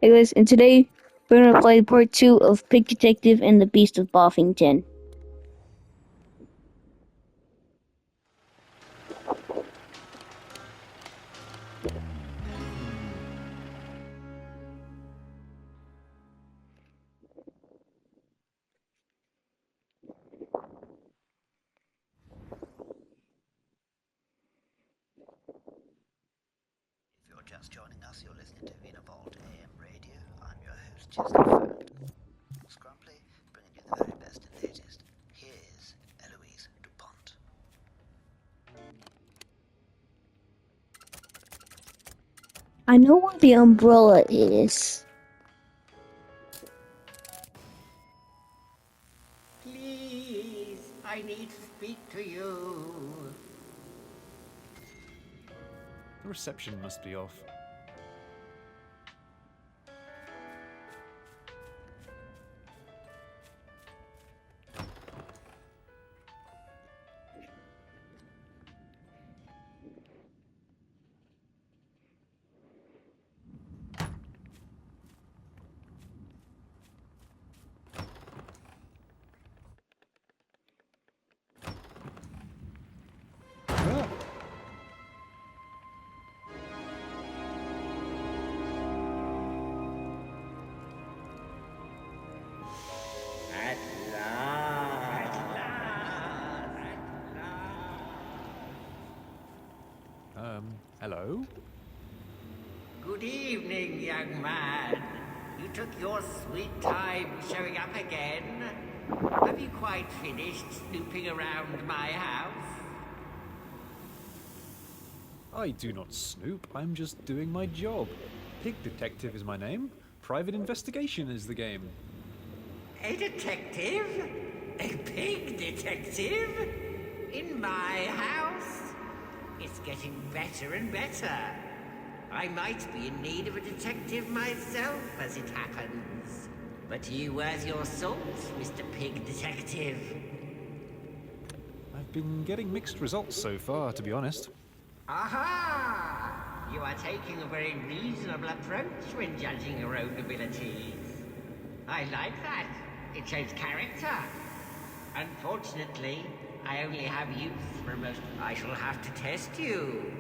Hey guys, and today we're gonna play part 2 of Pig Detective and the Beast of Boffington. If you're just joining us, you're listening to Vault AM Radio. I'm your host, Chester Fountain. Scrumply, bringing you the very best and latest. Here's Eloise DuPont. I know where the umbrella is. Please, I need to speak to you. The reception must be off. At last. At last. At last. Hello? Good evening, young man. You took your sweet time showing up again. Have you quite finished snooping around my house? I do not snoop, I'm just doing my job. Pig Detective is my name. Private Investigation is the game. A detective? A pig detective? In my house? It's getting better and better. I might be in need of a detective myself, as it happens. But are you worth your salt, Mr. Pig Detective? I've been getting mixed results so far, to be honest. Aha! You are taking a very reasonable approach when judging your own abilities. I like that. It shows character. Unfortunately, I only have use for most. I shall have to test you.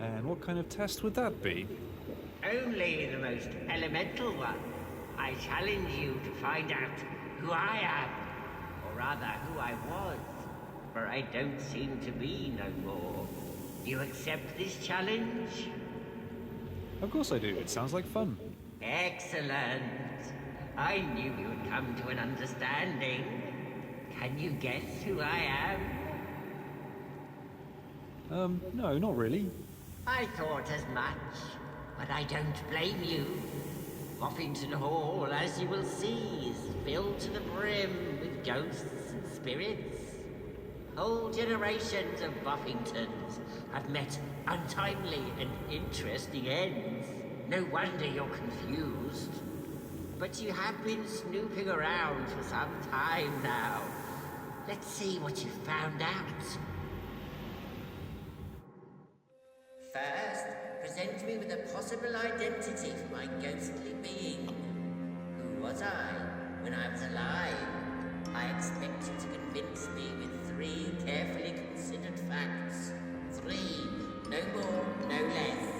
And what kind of test would that be? Only the most elemental one. I challenge you to find out who I am. Or rather, who I was. For I don't seem to be no more. Do you accept this challenge? Of course I do, it sounds like fun. Excellent. I knew we would come to an understanding. Can you guess who I am? No, not really. I thought as much, but I don't blame you. Boffington Hall, as you will see, is filled to the brim with ghosts and spirits. Whole generations of Boffingtons have met untimely and interesting ends. No wonder you're confused. But you have been snooping around for some time now. Let's see what you found out. First, present me with a possible identity for my ghostly being. Who was I when I was alive? I expect you to convince me with 3 carefully considered facts. 3, no more, no less.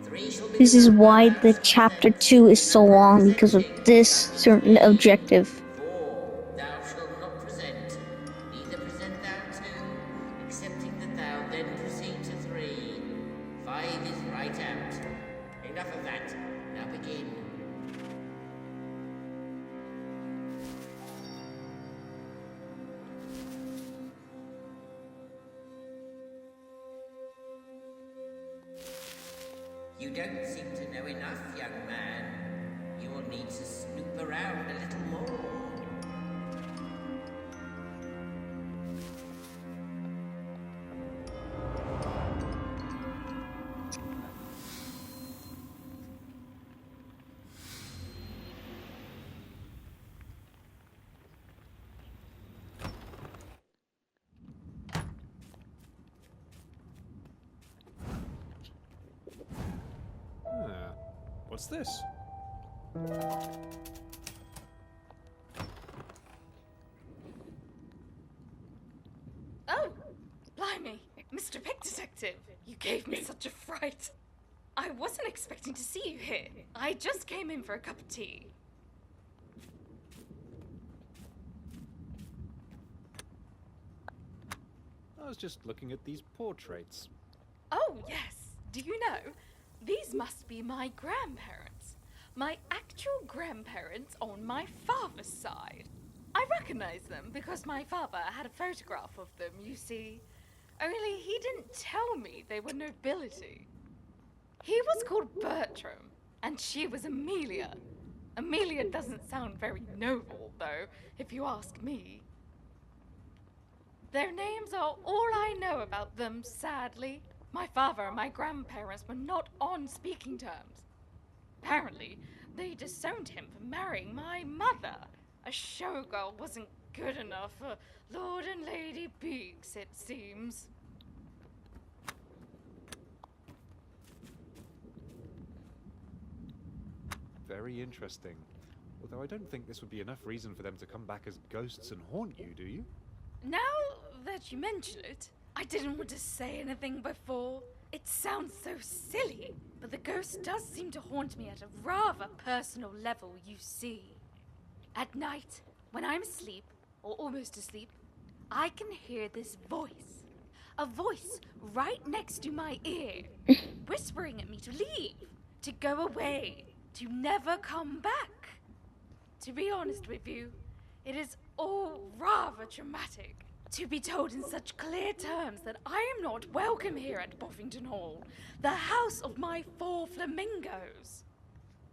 3 shall be This the is number why thou the shalt chapter present 2 is and so number long, because of presenting this shall be certain 3. objective. 4, thou shalt not present, neither present thou 2, excepting that thou then proceed to 3. 5 is right out. Enough of that. Now begin. You don't seem to know enough, young man. You will need to snoop around a little more. What's this? Oh, blimey, Mr. Pick Detective, you gave me such a fright. I wasn't expecting to see you here. I just came in for a cup of tea. I was just looking at these portraits. Oh, yes. Do you know? These must be my grandparents. My actual grandparents on my father's side. I recognize them because my father had a photograph of them, you see. Only he didn't tell me they were nobility. He was called Bertram, and she was Amelia. Amelia doesn't sound very noble, though, if you ask me. Their names are all I know about them, sadly. My father and my grandparents were not on speaking terms. Apparently, they disowned him for marrying my mother. A showgirl wasn't good enough for Lord and Lady Beaks, it seems. Very interesting. Although I don't think this would be enough reason for them to come back as ghosts and haunt you, do you? Now that you mention it, I didn't want to say anything before. It sounds so silly, but the ghost does seem to haunt me at a rather personal level, you see. At night, when I'm asleep, or almost asleep, I can hear this voice. A voice right next to my ear, whispering at me to leave, to go away, to never come back. To be honest with you, it is all rather dramatic. To be told in such clear terms that I am not welcome here at Boffington Hall, the house of my 4 flamingos.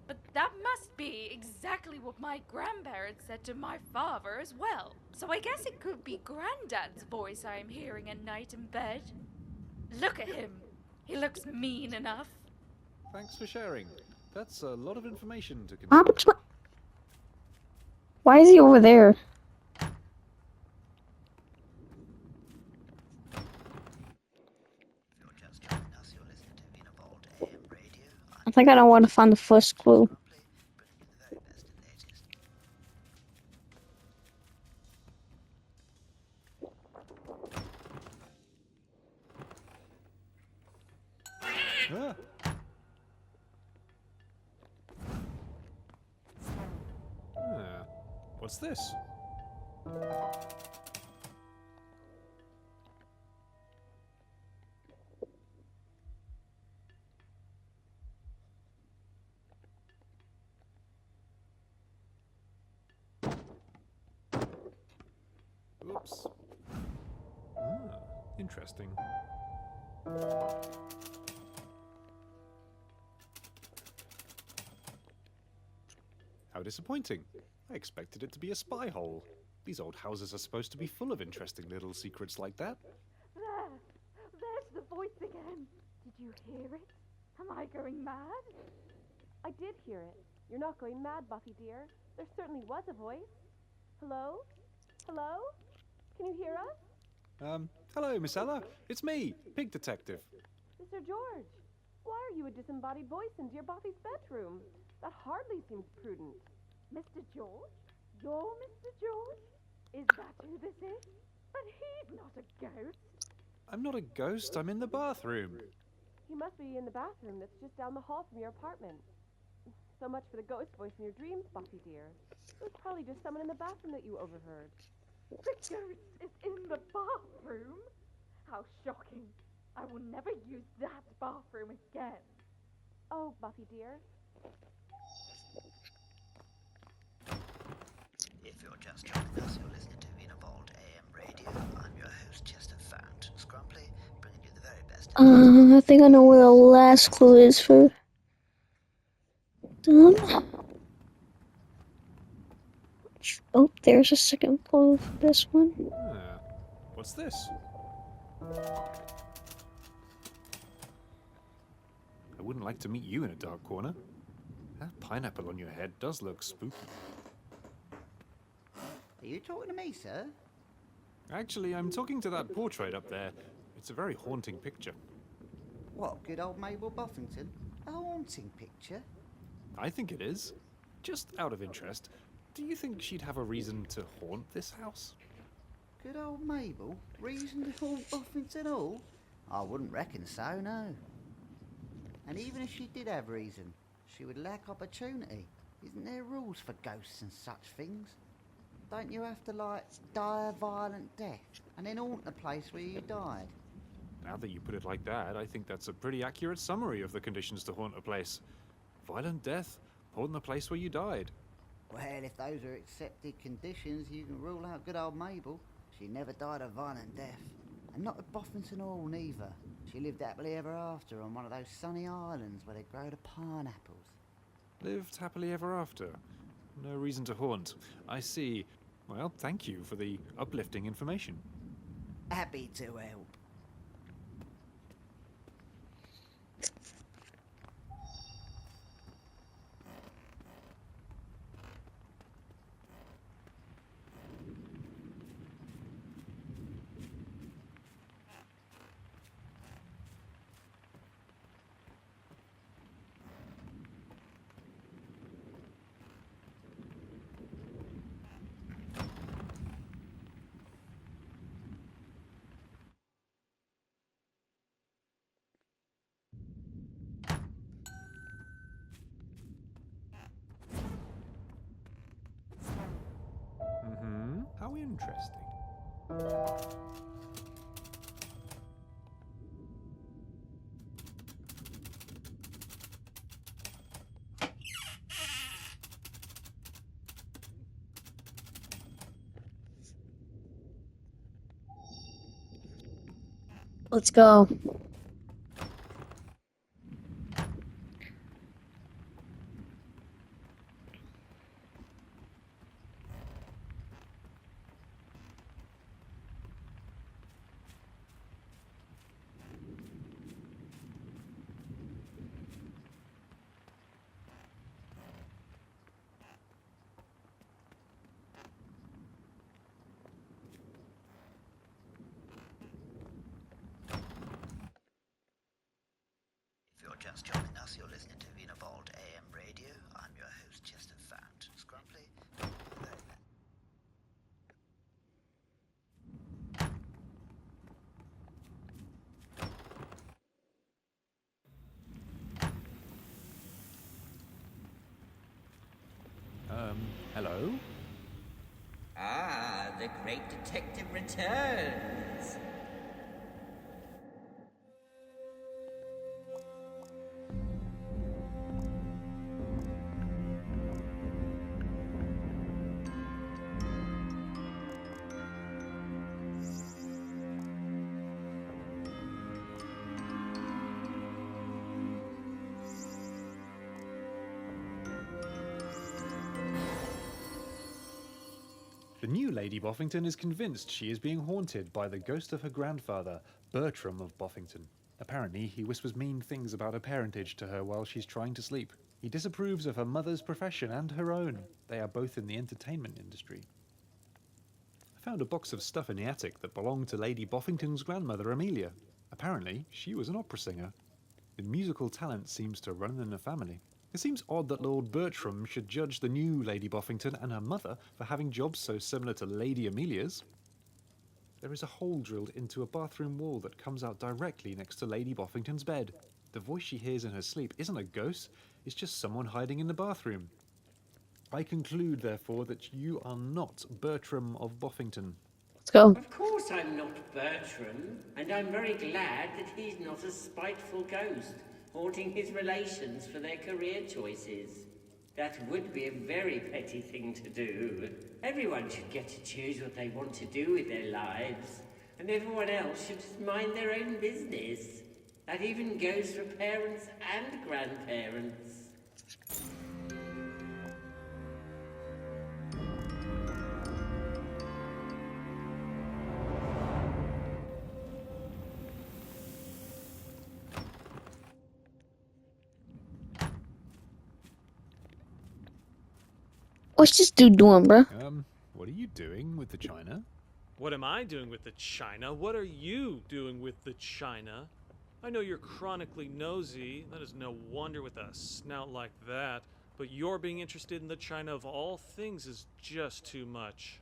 But that must be exactly what my grandparents said to my father as well. So I guess it could be Granddad's voice I am hearing at night in bed. Look at him. He looks mean enough. Thanks for sharing. That's a lot of information to I'm consider. Why is he over there? If you're just joining us, you're listening to Vinavolt AM Radio. I think I don't want to find the first clue. Scrumply, bringing you the very best and latest. Ah. Ah, what's this? Oops. Ah, interesting. How disappointing. I expected it to be a spy hole. These old houses are supposed to be full of interesting little secrets like that. There's the voice again. Did you hear it? Am I going mad? I did hear it. You're not going mad, Buffy dear. There certainly was a voice. Hello? Hello? Can you hear us? Hello, Miss Ella. It's me, Pig Detective. Mr. George, why are you a disembodied voice in dear Buffy's bedroom? That hardly seems prudent. Mr. George? You're Mr. George? Is that who this is? But he's not a ghost. I'm not a ghost, I'm in the bathroom. You must be in the bathroom that's just down the hall from your apartment. So much for the ghost voice in your dreams, Buffy dear. It was probably just someone in the bathroom that you overheard. The ghost is in the bathroom? How shocking. I will never use that bathroom again. Oh, Buffy dear. If you're just joining us, you're listening to Vinavolt AM Radio. I'm your host, Chester Fount. Scrumply, bringing you the very best. I think I know where the last clue is for them. Oh, there's a second clue for this one. Ah, what's this? I wouldn't like to meet you in a dark corner. That pineapple on your head does look spooky. Are you talking to me, sir? Actually, I'm talking to that portrait up there. It's a very haunting picture. What, good old Mabel Boffington? A haunting picture? I think it is. Just out of interest, do you think she'd have a reason to haunt this house? Good old Mabel? Reason to haunt Boffington Hall? I wouldn't reckon so, no. And even if she did have reason, she would lack opportunity. Isn't there rules for ghosts and such things? Don't you have to, like, die a violent death and then haunt the place where you died? Now that you put it like that, I think that's a pretty accurate summary of the conditions to haunt a place. Violent death, haunt the place where you died. Well, if those are accepted conditions, you can rule out good old Mabel. She never died a violent death. And not at Boffington Hall, neither. She lived happily ever after on one of those sunny islands where they grow the pineapples. Lived happily ever after. No reason to haunt. I see. Well, thank you for the uplifting information. Happy to help. How interesting. Let's go. If you're just joining us, you're listening to Vinavolt AM Radio. I'm your host, Chester Fant. Scrumply, Hello? Ah, the great detective returns. The new Lady Boffington is convinced she is being haunted by the ghost of her grandfather, Bertram of Boffington. Apparently, he whispers mean things about her parentage to her while she's trying to sleep. He disapproves of her mother's profession and her own. They are both in the entertainment industry. I found a box of stuff in the attic that belonged to Lady Boffington's grandmother, Amelia. Apparently, she was an opera singer. The musical talent seems to run in the family. It seems odd that Lord Bertram should judge the new Lady Boffington and her mother for having jobs so similar to Lady Amelia's. There is a hole drilled into a bathroom wall that comes out directly next to Lady Boffington's bed. The voice she hears in her sleep isn't a ghost, it's just someone hiding in the bathroom. I conclude, therefore, that you are not Bertram of Boffington. Let's go. Of course I'm not Bertram, and I'm very glad that he's not a spiteful ghost, haunting his relations for their career choices. That would be a very petty thing to do. Everyone should get to choose what they want to do with their lives, and everyone else should just mind their own business. That even goes for parents and grandparents. What's this dude doing, bro? What are you doing with the china? What am I doing with the china? What are you doing with the china? I know you're chronically nosy. That is no wonder with a snout like that. But your being interested in the China of all things is just too much.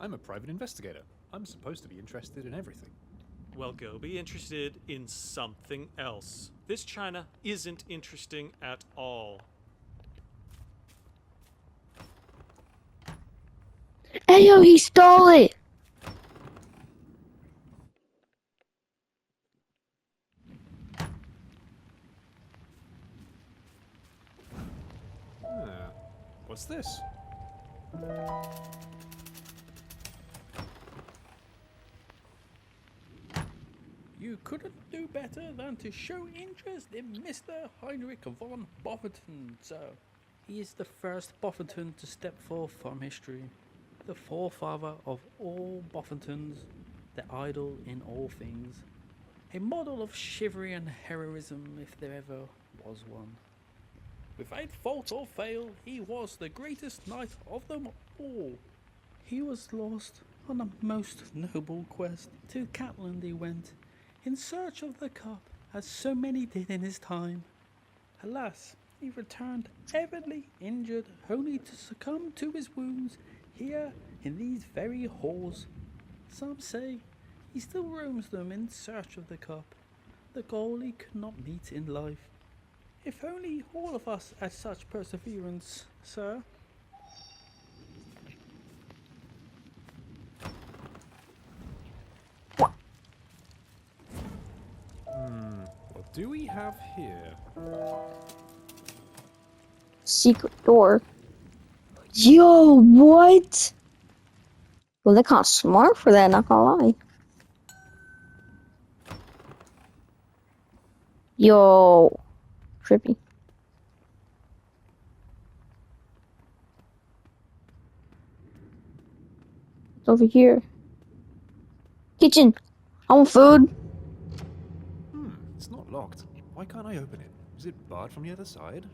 I'm a private investigator. I'm supposed to be interested in everything. Well, go be interested in something else. This China isn't interesting at all. Hey yo, he stole it! What's this? You couldn't do better than to show interest in Mr. Heinrich von Boffington, sir. He is the first Boffington to step forth from history, the forefather of all Boffingtons, the idol in all things, a model of chivalry and heroism if there ever was one. Without fault or fail, he was the greatest knight of them all. He was lost on a most noble quest. To Catland he went, in search of the cup, as so many did in his time. Alas, he returned heavily injured, only to succumb to his wounds here in these very halls. Some say he still roams them in search of the cup, the goal he could not meet in life. If only all of us had such perseverance, sir. What do we have here? Secret door. Yo, what? Well, they're kind of smart for that, not gonna lie. Yo. Trippy. It's over here. Kitchen. I want food. It's not locked. Why can't I open it? Is it barred from the other side?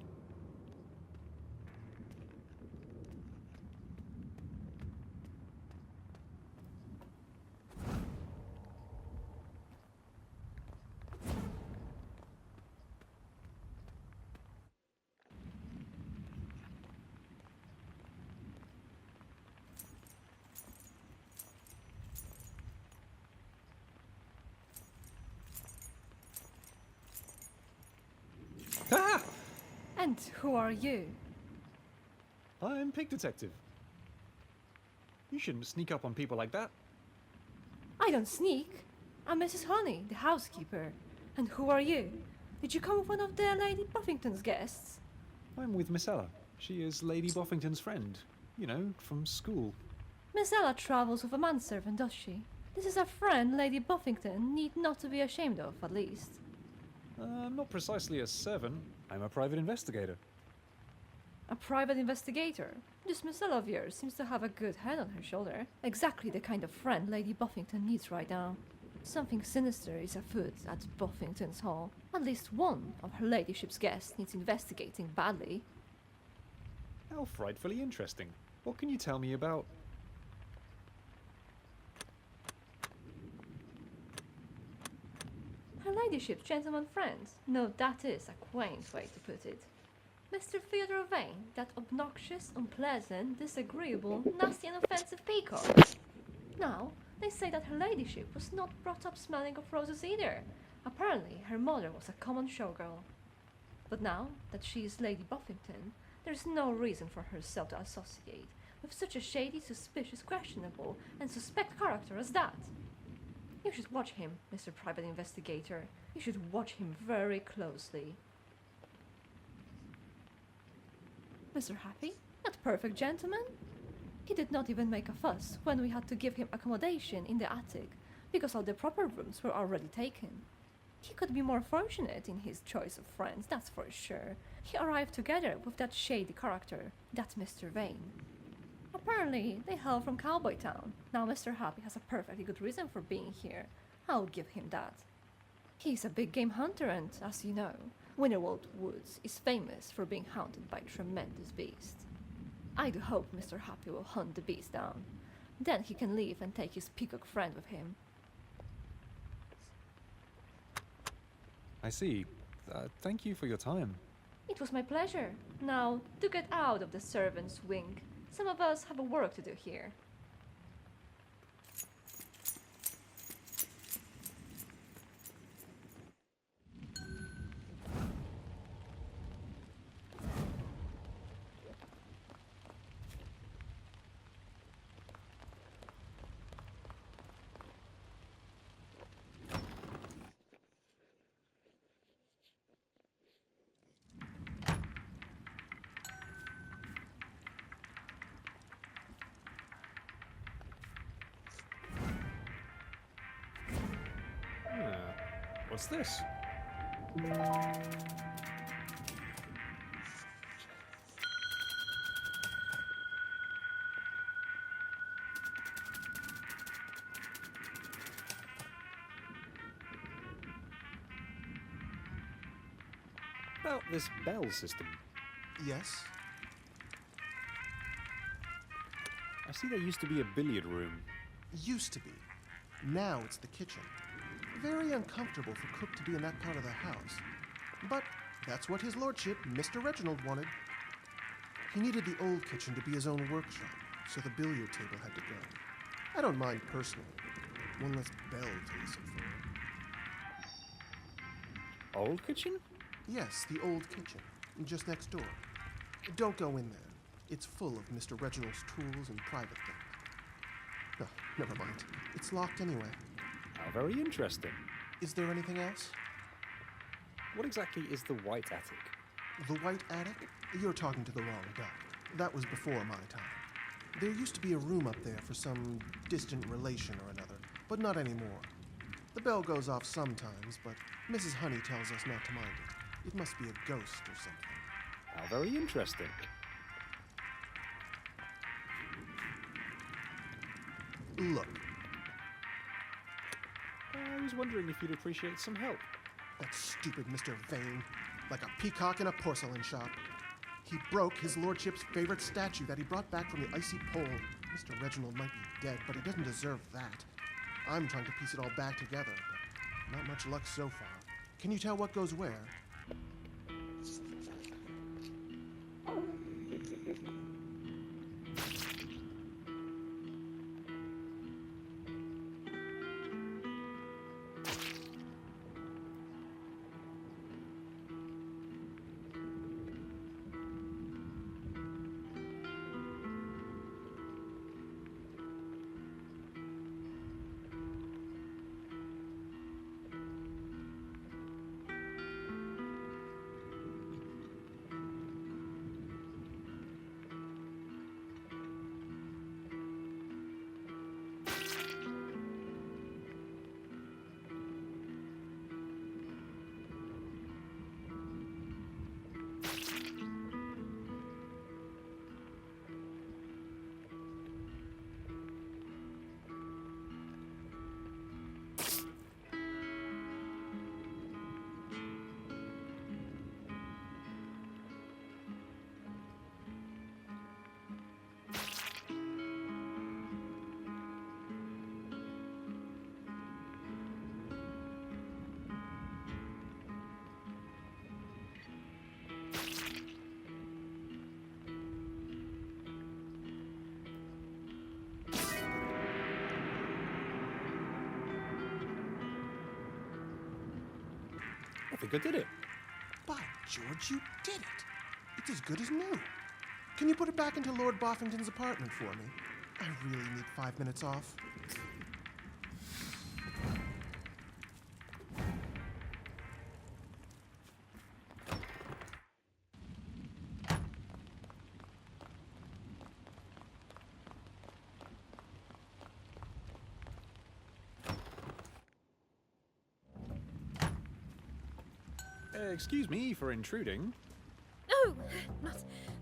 Ah! And who are you? I'm Pig Detective. You shouldn't sneak up on people like that. I don't sneak. I'm Mrs. Honey, the housekeeper. And who are you? Did you come with one of the Lady Buffington's guests? I'm with Miss Ella. She is Lady Boffington's friend. You know, from school. Miss Ella travels with a manservant, does she? This is a friend Lady Buffington need not to be ashamed of, at least. I'm not precisely a servant. I'm a private investigator. A private investigator? This Miss Ella of yours seems to have a good head on her shoulder. Exactly the kind of friend Lady Buffington needs right now. Something sinister is afoot at Buffington's Hall. At least one of her ladyship's guests needs investigating badly. How frightfully interesting. What can you tell me about... Her ladyship's gentleman friend. No, that is a quaint way to put it. Mr. Theodore Vane, that obnoxious, unpleasant, disagreeable, nasty and offensive peacock. Now, they say that her ladyship was not brought up smelling of roses either. Apparently, her mother was a common showgirl. But now that she is Lady Buffington, there is no reason for herself to associate with such a shady, suspicious, questionable, and suspect character as that. You should watch him, Mr. Private Investigator. You should watch him very closely. Mr. Happy? That perfect gentleman? He did not even make a fuss when we had to give him accommodation in the attic, because all the proper rooms were already taken. He could be more fortunate in his choice of friends, that's for sure. He arrived together with that shady character, that Mr. Vane. Apparently, they hail from Cowboy Town. Now Mr. Happy has a perfectly good reason for being here. I'll give him that. He's a big game hunter and, as you know, Winterwold Woods is famous for being haunted by tremendous beasts. I do hope Mr. Happy will hunt the beast down. Then he can leave and take his peacock friend with him. I see. Thank you for your time. It was my pleasure. Now, to get out of the servants' wing. Some of us have a work to do here. What's this? About this bell system. Yes? I see there used to be a billiard room. Used to be. Now it's the kitchen. Very uncomfortable for Cook to be in that part of the house. But that's what his lordship, Mr. Reginald, wanted. He needed the old kitchen to be his own workshop, so the billiard table had to go. I don't mind personally. One less bell to listen for. Old kitchen? Yes, the old kitchen, just next door. Don't go in there. It's full of Mr. Reginald's tools and private things. Oh, never mind. It's locked anyway. How very interesting. Is there anything else? What exactly is the White Attic? The White Attic? You're talking to the wrong guy. That was before my time. There used to be a room up there for some distant relation or another, but not anymore. The bell goes off sometimes, but Mrs. Honey tells us not to mind it. It must be a ghost or something. How very interesting. Look, I was wondering if you'd appreciate some help. that stupid Mr. Vane, like a peacock in a porcelain shop. He broke his lordship's favorite statue that he brought back from the icy pole. Mr. Reginald might be dead, but he doesn't deserve that. I'm trying to piece it all back together, but not much luck so far. Can you tell what goes where? I think I did it. By George, you did it! It's as good as new. Can you put it back into Lord Boffington's apartment for me? I really need 5 minutes off. Excuse me for intruding. No, not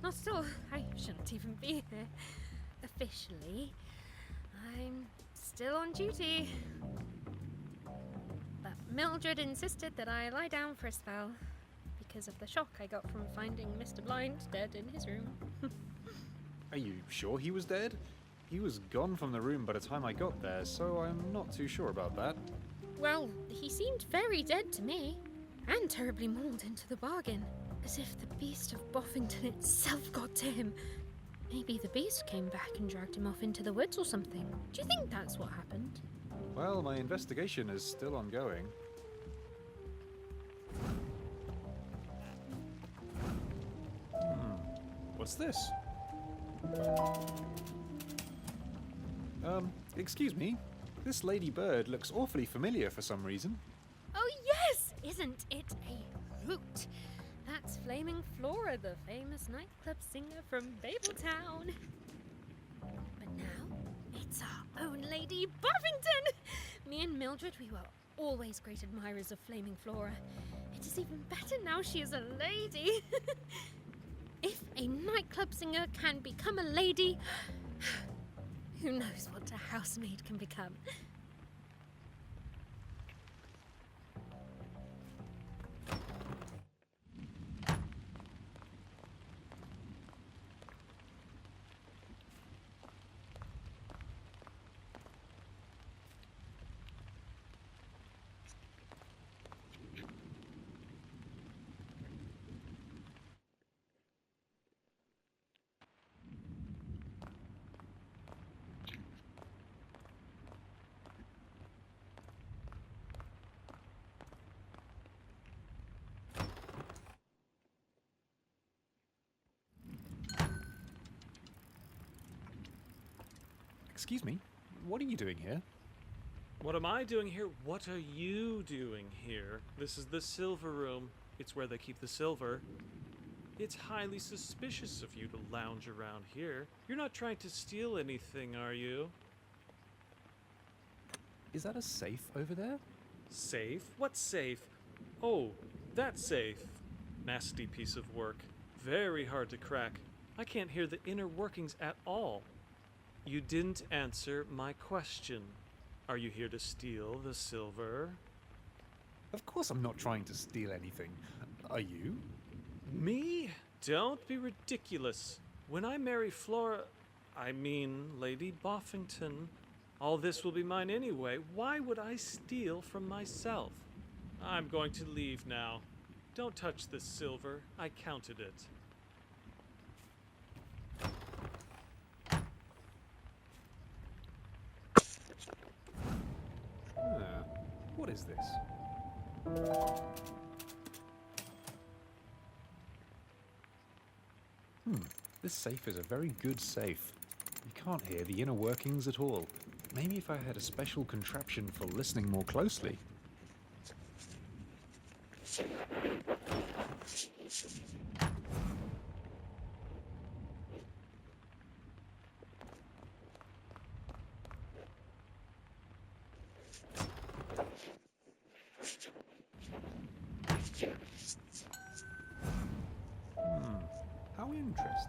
at all. I shouldn't even be here. Officially, I'm still on duty. But Mildred insisted that I lie down for a spell because of the shock I got from finding Mr. Blind dead in his room. Are you sure he was dead? He was gone from the room by the time I got there, so I'm not too sure about that. Well, he seemed very dead to me, and terribly mauled into the bargain. As if the Beast of Boffington itself got to him. Maybe the beast came back and dragged him off into the woods or something. Do you think that's what happened? Well, my investigation is still ongoing. What's this? Excuse me. This lady bird looks awfully familiar for some reason. Oh yes! Isn't it a hoot? That's Flaming Flora, the famous nightclub singer from Babeltown. But now, it's our own Lady Buffington! Me and Mildred, we were always great admirers of Flaming Flora. It is even better now she is a lady. If a nightclub singer can become a lady, who knows what a housemaid can become? Excuse me, what are you doing here? What am I doing here? What are you doing here? This is the silver room. It's where they keep the silver. It's highly suspicious of you to lounge around here. You're not trying to steal anything, are you? Is that a safe over there? Safe? What safe? Oh, that safe. Nasty piece of work. Very hard to crack. I can't hear the inner workings at all. You didn't answer my question. Are you here to steal the silver? Of course I'm not trying to steal anything. Are you? Me? Don't be ridiculous. When I marry Lady Boffington, all this will be mine anyway. Why would I steal from myself? I'm going to leave now. Don't touch this silver. I counted it. What is this? This safe is a very good safe. You can't hear the inner workings at all. Maybe if I had a special contraption for listening more closely. How interesting.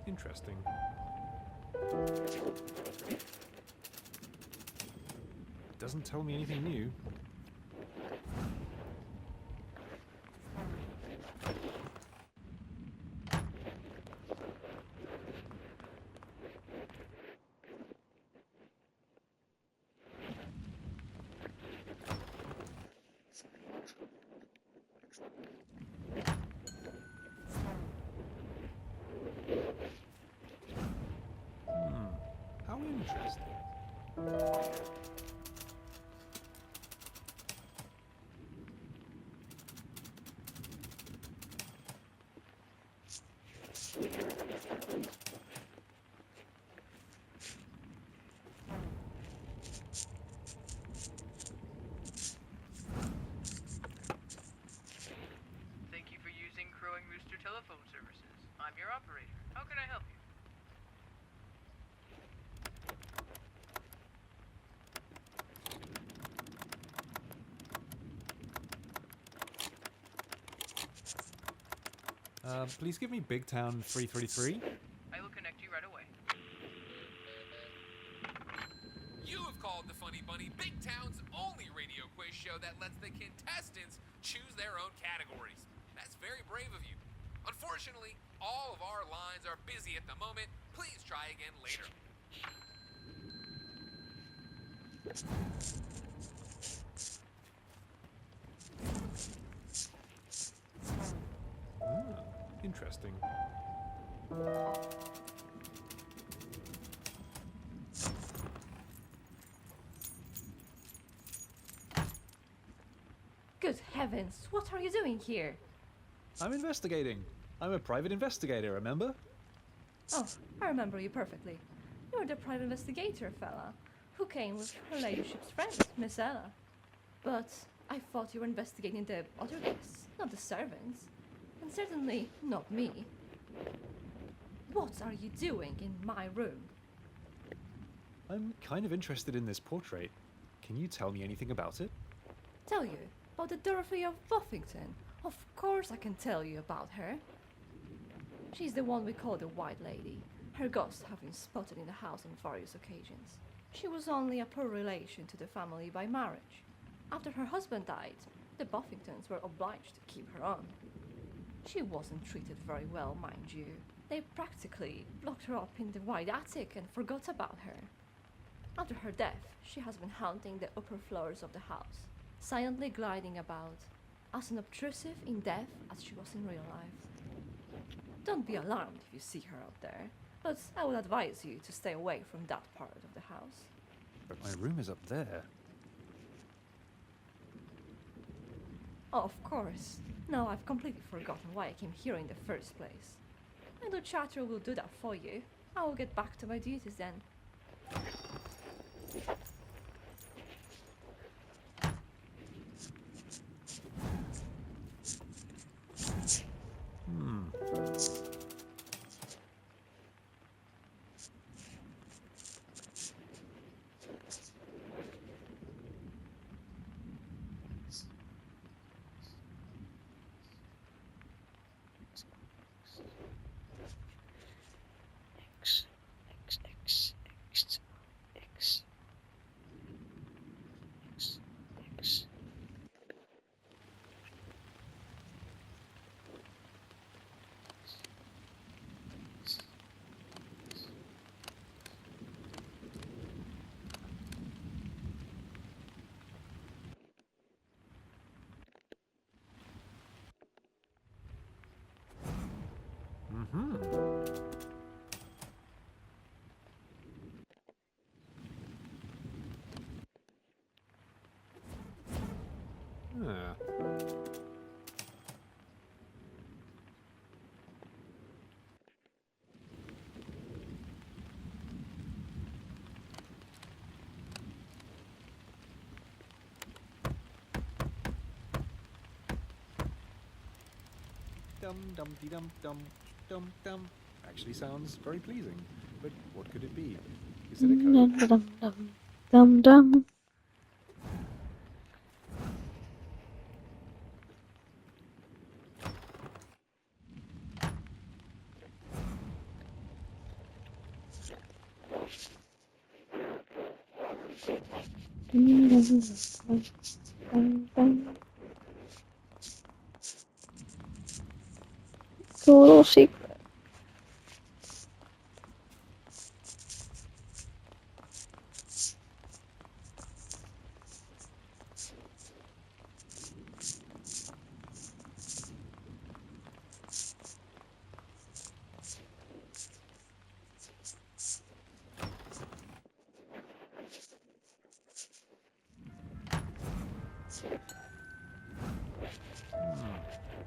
Interesting. Doesn't tell me anything new. How interesting. Thank you for using Crow and Rooster telephone services. I'm your operator. How can I help you? Please give me Big Town 333. I will connect you right away. You have called the Funny Bunny, Big Town's only radio quiz show that lets the contestants choose their own categories. That's very brave of you. Unfortunately, all of our lines are busy at the moment. Please try again later. Interesting. Good heavens, what are you doing here? I'm investigating. I'm a private investigator, remember? Oh, I remember you perfectly. You're the private investigator fella who came with her ladyship's friend, Miss Ella. But I thought you were investigating the other guests, not the servants. And certainly not me. What are you doing in my room? I'm kind of interested in this portrait. Can you tell me anything about it? Tell you about the Dorothy of Boffington. Of course I can tell you about her. She's the one we call the White Lady. Her ghosts have been spotted in the house on various occasions. She was only a poor relation to the family by marriage. After her husband died, the Boffingtons were obliged to keep her on. She wasn't treated very well, mind you. They practically locked her up in the wide attic and forgot about her. After her death, she has been haunting the upper floors of the house, silently gliding about, as unobtrusive in death as she was in real life. Don't be alarmed if you see her out there, but I would advise you to stay away from that part of the house. But my room is up there. Oh, of course. Now I've completely forgotten why I came here in the first place. I know Chatter will do that for you. I will get back to my duties then. Ah. Dum dum dee dum dum dum dum. Actually sounds very pleasing. But what could it be? Is it a Dum code? dum dum dum dum. Cool little secret.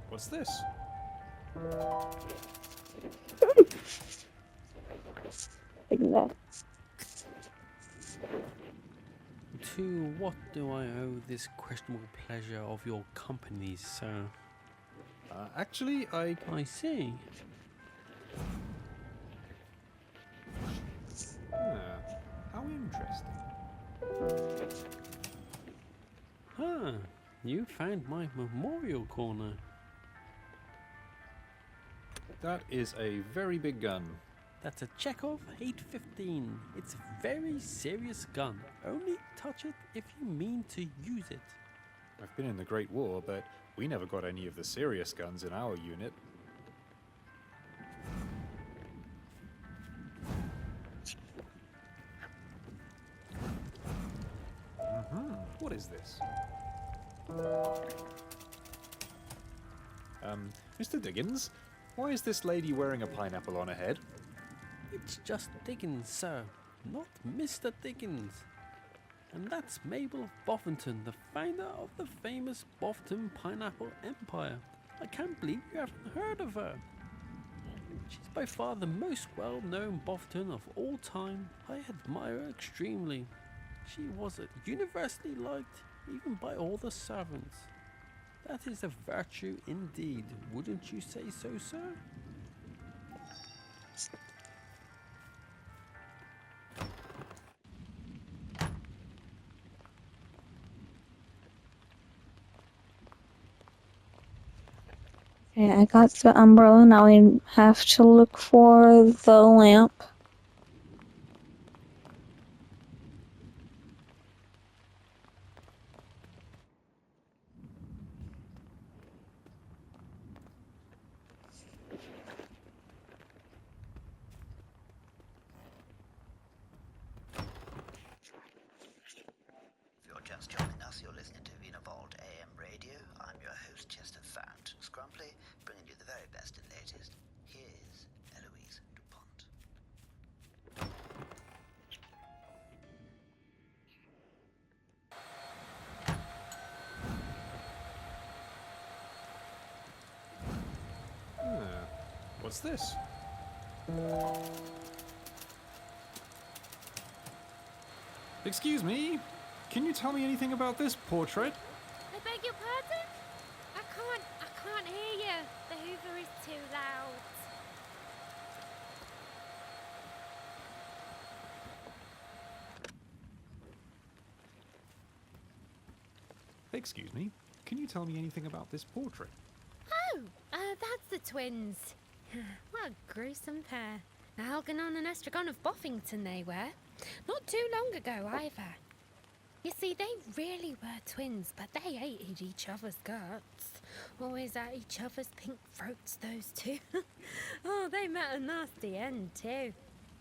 What's this? Like that. To what do I owe this questionable pleasure of your company, sir? Actually, I see. How interesting. Ah, you found my memorial corner. That is a very big gun. That's a Chekhov 815. It's a very serious gun. Only touch it if you mean to use it. I've been in the Great War, but we never got any of the serious guns in our unit. What is this? Mr. Diggins, why is this lady wearing a pineapple on her head? It's just Dickens, sir, not Mr. Dickens. And that's Mabel of Boffington, the founder of the famous Boffington Pineapple Empire. I can't believe you haven't heard of her. She's by far the most well-known Boffington of all time. I admire her extremely. She was universally liked, even by all the servants. That is a virtue indeed, wouldn't you say so, sir? Okay, I got the umbrella. Now we have to look for the lamp. If you're just joining us, you're listening to Vinavolt AM Radio. I'm your host, Chester Fount Scrumply, bringing you the very best and latest. Here's Eloise DuPont. What's this? Excuse me, can you tell me anything about this portrait? I beg your pardon? I can't hear you. The Hoover is too loud. Excuse me, can you tell me anything about this portrait? Oh, that's the twins. What a gruesome pair. Algernon and Estragon of Boffington they were. Not too long ago either. You see, they really were twins, but they hated each other's guts. Always at each other's pink throats, those two. Oh, they met a nasty end too.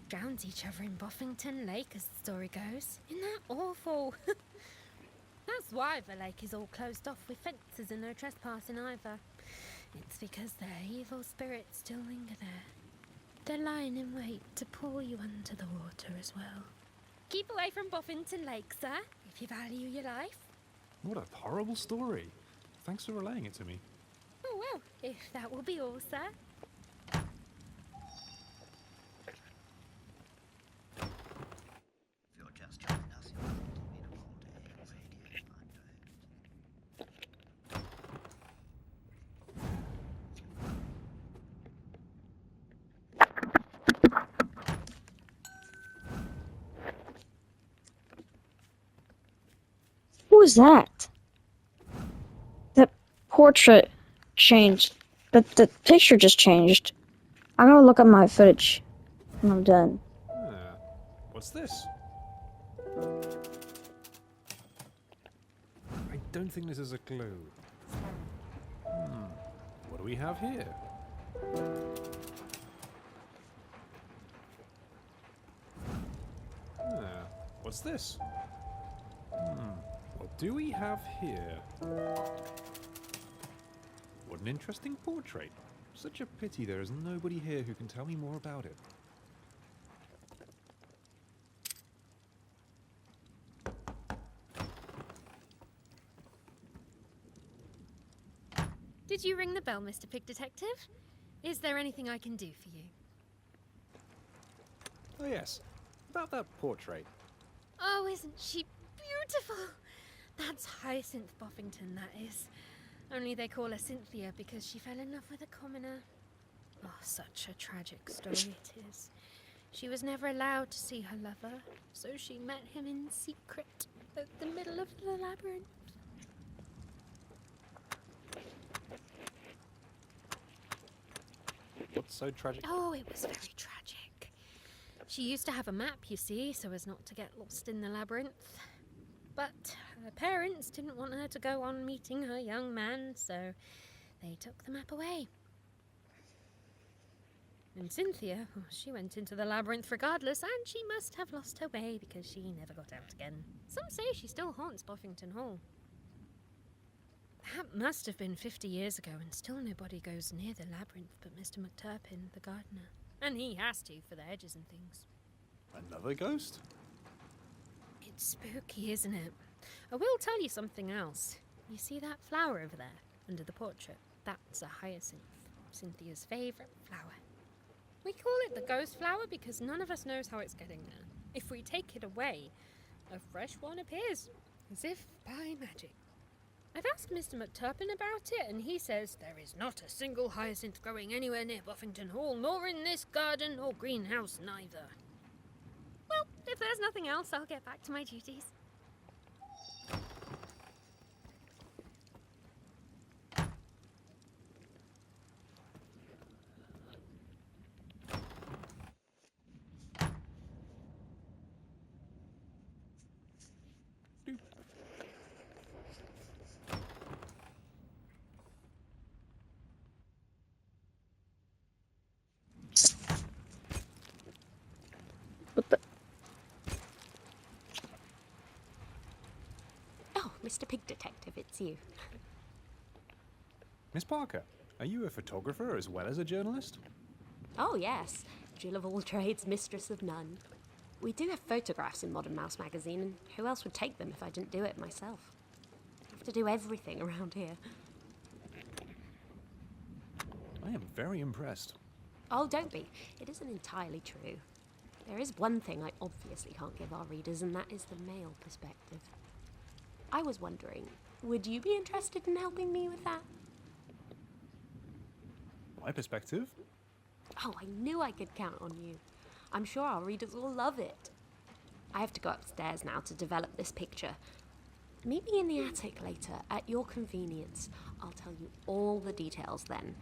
Drowned each other in Boffington Lake, as the story goes. Isn't that awful? That's why the lake is all closed off with fences and no trespassing either. It's because their evil spirits still linger there. They're lying in wait to pull you under the water as well. Keep away from Boffington Lake, sir, if you value your life. What a horrible story. Thanks for relaying it to me. Oh, well, if that will be all, sir. If you're just joining us, you're listening to Vinavolt AM Radio. I'm your host. Who was that? That portrait changed, but the picture just changed. I'm gonna look at my footage when I'm done. What's this? I don't think this is a clue. What do we have here? What's this? What do we have here? What an interesting portrait. Such a pity there is nobody here who can tell me more about it. Did you ring the bell, Mr. Pig Detective? Is there anything I can do for you? Oh yes, about that portrait. Oh, isn't she beautiful? That's Hyacinth Boffington, that is. Only they call her Cynthia because she fell in love with a commoner. Oh, such a tragic story it is. She was never allowed to see her lover, so she met him in secret at the middle of the labyrinth. What's so tragic? Oh, it was very tragic. She used to have a map, you see, so as not to get lost in the labyrinth. But Her parents didn't want her to go on meeting her young man, so they took the map away. And Cynthia, she went into the labyrinth regardless, and she must have lost her way because she never got out again. Some say she still haunts Boffington Hall. That must have been 50 years ago, and still nobody goes near the labyrinth but Mr. McTurpin, the gardener. And he has to, for the hedges and things. Another ghost? It's spooky, isn't it? I will tell you something else. You see that flower over there, under the portrait? That's a hyacinth, Cynthia's favourite flower. We call it the ghost flower because none of us knows how it's getting there. If we take it away, a fresh one appears, as if by magic. I've asked Mr. McTurpin about it, and he says there is not a single hyacinth growing anywhere near Boffington Hall, nor in this garden or greenhouse neither. Well, if there's nothing else, I'll get back to my duties. What the? Oh, Mr. Pig Detective, it's you. Miss Parker, are you a photographer as well as a journalist? Oh, yes. Jill of all trades, mistress of none. We do have photographs in Modern Mouse magazine, and who else would take them if I didn't do it myself? I have to do everything around here. I am very impressed. Oh, don't be. It isn't entirely true. There is one thing I obviously can't give our readers, and that is the male perspective. I was wondering, would you be interested in helping me with that? My perspective? Oh, I knew I could count on you. I'm sure our readers will love it. I have to go upstairs now to develop this picture. Meet me in the attic later, at your convenience. I'll tell you all the details then.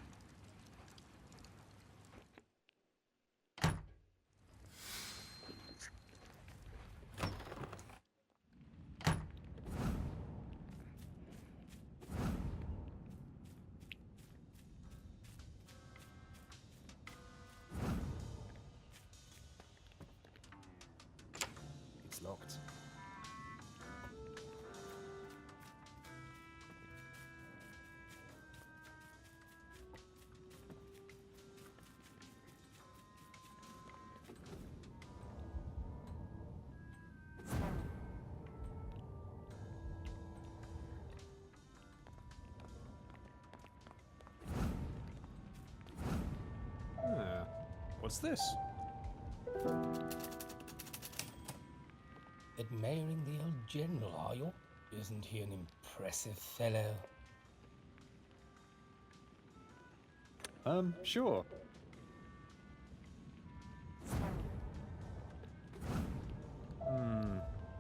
It's locked. What's this? Admiring the old general, are you? Isn't he an impressive fellow? Sure.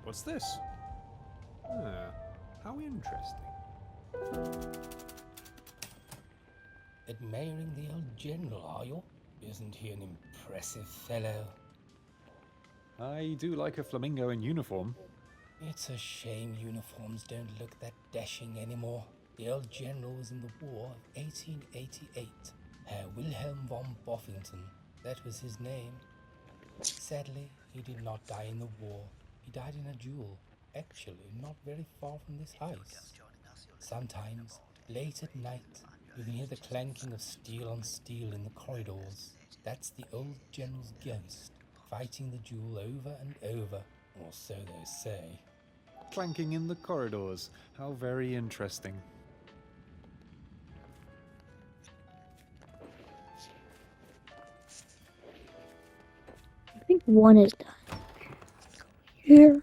What's this? How interesting. Admiring the old general, are you? Isn't he an impressive fellow? I do like a flamingo in uniform. It's a shame uniforms don't look that dashing anymore. The old general was in the war of 1888. Herr Wilhelm von Boffington, that was his name. Sadly, he did not die in the war. He died in a duel, actually not very far from this house. Sometimes, late at night, you can hear the clanking of steel on steel in the corridors. That's the old general's ghost, fighting the duel over and over, or so they say. Clanking in the corridors. How very interesting. I think one is done. Here.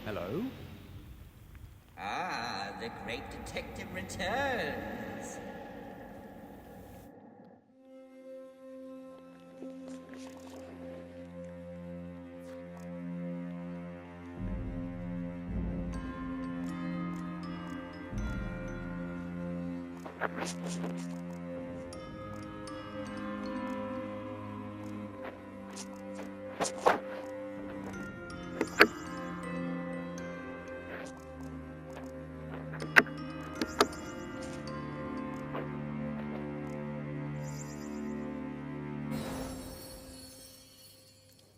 Hello? Ah, the great detective returns.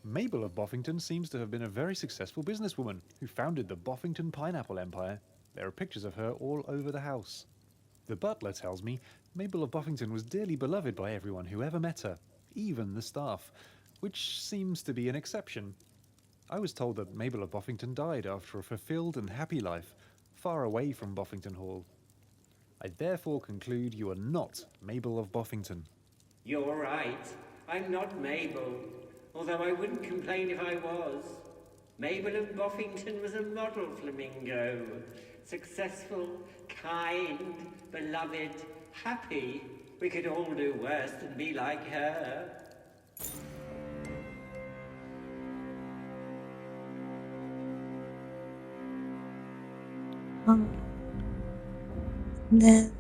Mabel of Boffington seems to have been a very successful businesswoman who founded the Boffington Pineapple Empire. There are pictures of her all over the house. The butler tells me Mabel of Boffington was dearly beloved by everyone who ever met her, even the staff, which seems to be an exception. I was told that Mabel of Boffington died after a fulfilled and happy life, far away from Boffington Hall. I therefore conclude you are not Mabel of Boffington. You're right. I'm not Mabel, although I wouldn't complain if I was. Mabel of Boffington was a model flamingo. Successful, kind, beloved, happy. We could all do worse than be like her. Then,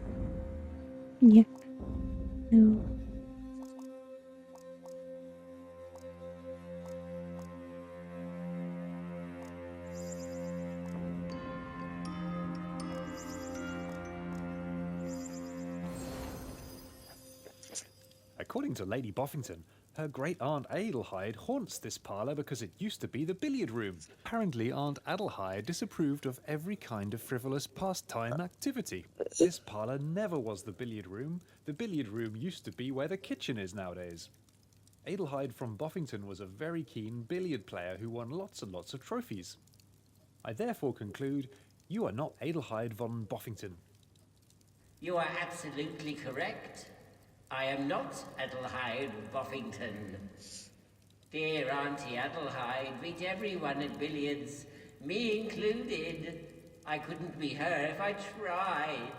yeah, no. According to Lady Boffington, her great-aunt Adelheid haunts this parlour because it used to be the billiard room. Apparently, Aunt Adelheid disapproved of every kind of frivolous pastime activity. This parlour never was the billiard room. The billiard room used to be where the kitchen is nowadays. Adelheid from Boffington was a very keen billiard player who won lots and lots of trophies. I therefore conclude you are not Adelheid von Boffington. You are absolutely correct. I am not Adelheid Boffington. Dear Auntie Adelheid beat everyone at billiards, me included. I couldn't be her if I tried.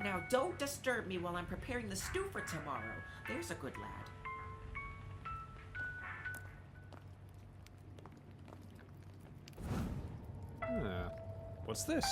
Now, don't disturb me while I'm preparing the stew for tomorrow. There's a good lad. What's this?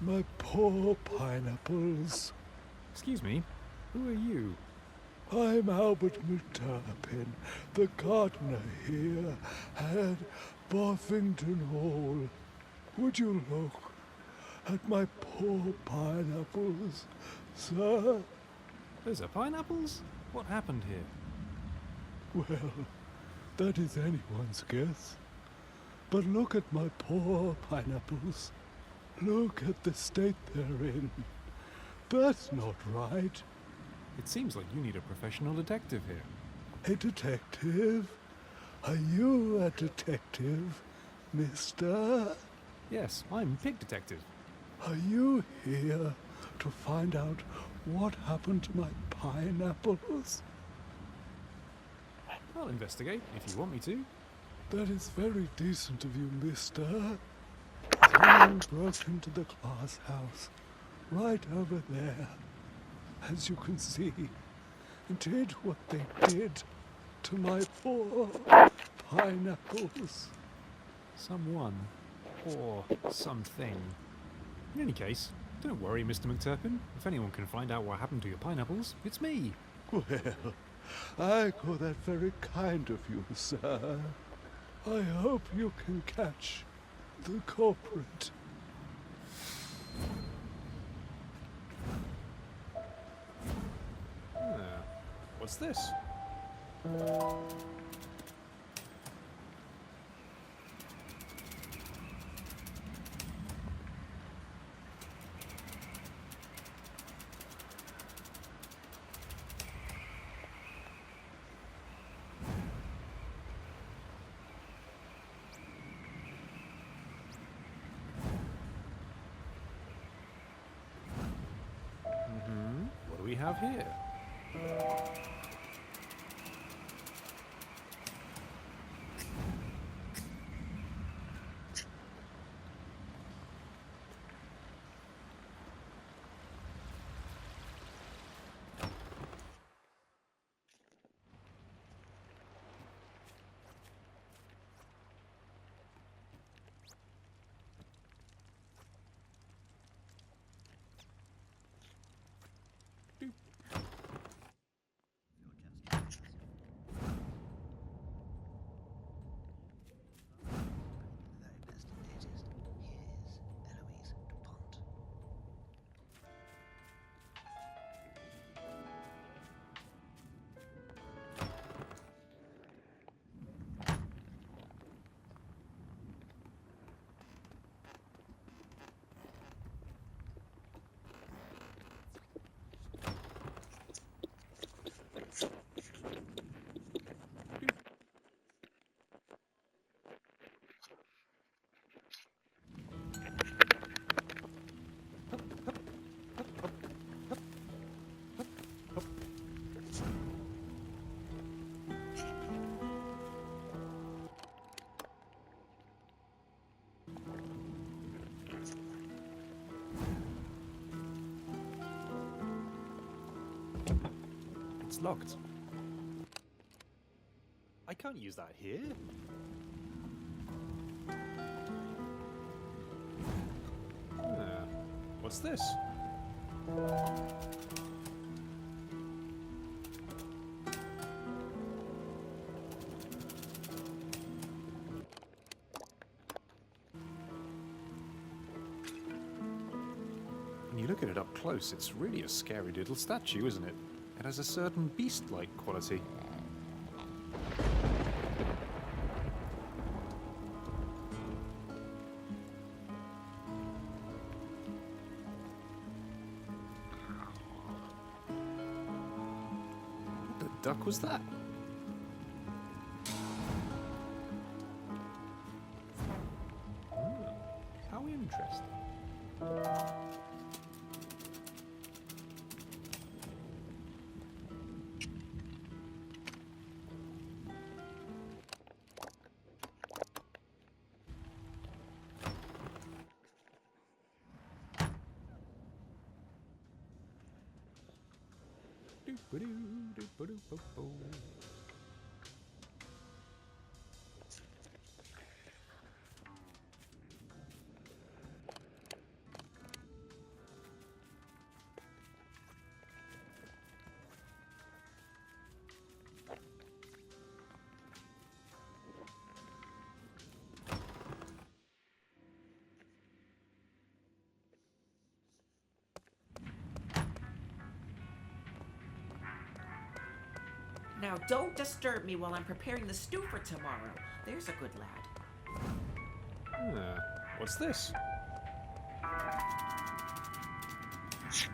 My poor pineapples. Excuse me, who are you? I'm Albert McTurpin, the gardener here at Boffington Hall. Would you look at my poor pineapples, sir? Those are pineapples? What happened here? Well, that is anyone's guess. But look at my poor pineapples. Look at the state they're in. That's not right. It seems like you need a professional detective here. A detective? Are you a detective, mister? Yes, I'm Pig Detective. Are you here to find out what happened to my pineapples? I'll investigate if you want me to. That is very decent of you, mister. Someone broke into the glass house, right over there, as you can see, and did what they did to my poor pineapples. Someone. Or something. In any case, don't worry, Mr. McTurpin. If anyone can find out what happened to your pineapples, it's me. Well, I call that very kind of you, sir. I hope you can catch the culprit. What's this? What do we have here? It's locked. I can't use that here. What's this? When you look at it up close, it's really a scary little statue, isn't it? It has a certain beast-like quality. What the duck was that? How interesting. Now, don't disturb me while I'm preparing the stew for tomorrow. There's a good lad. What's this? If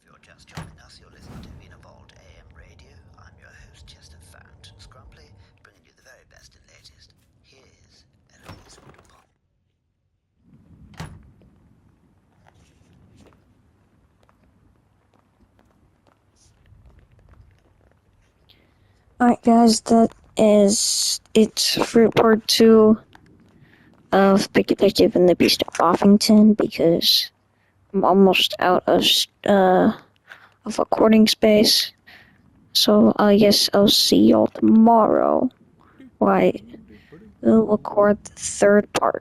you're just joining us, you're listening to Venavolt AM Radio. I'm your host, Chester Fountain Scrumpley, bringing you the very best and latest. Here's Eloise Dupont. Alright, guys, that is it for part 2 of Big Detective and the Beast of Boffington, because I'm almost out of recording space. So I guess I'll see y'all tomorrow. Why, we'll record the 3rd part.